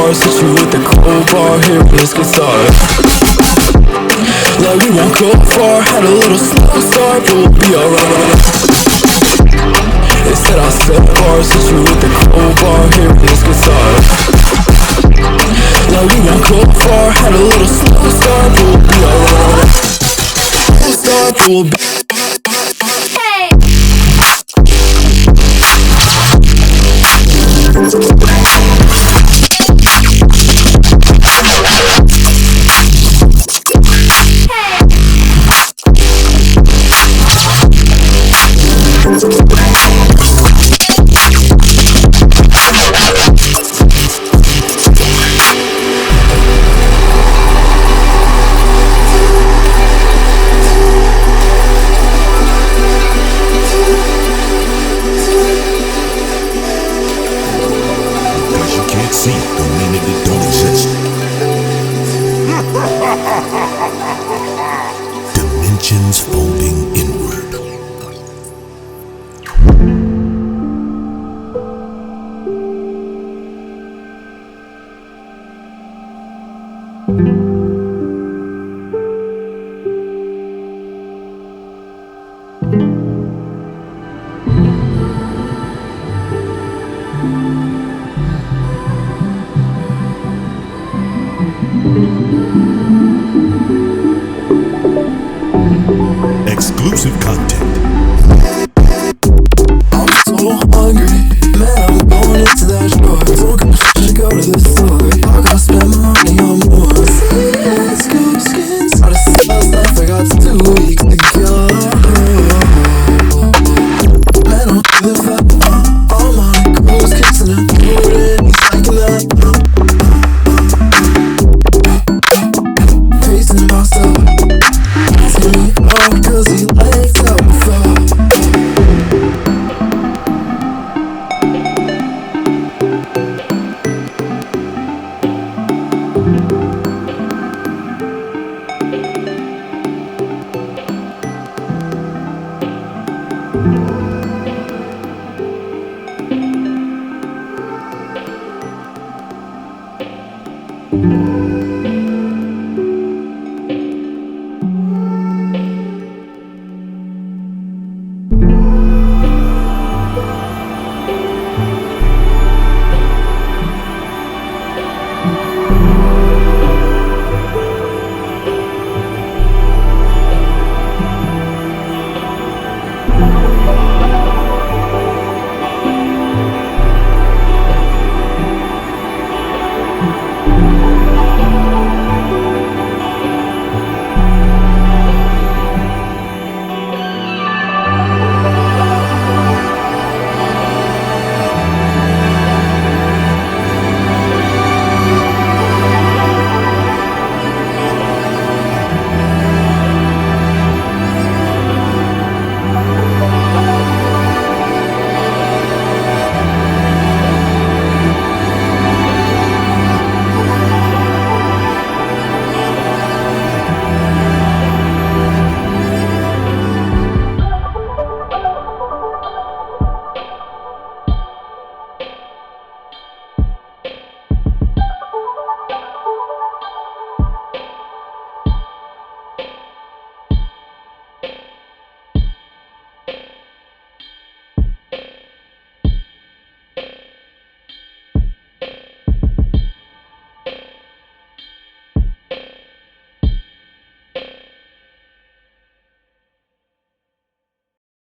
bars, hit you with the crowbar. Here, let's get started. Like we won't go far, had a little slow start, but we'll be alright. They said I said bars, hit you with the crowbar. Here, let's get started. Like we won't go far, had a little slow start, but we'll be alright. Slow start, but we'll be dimensions folding inward. Exclusive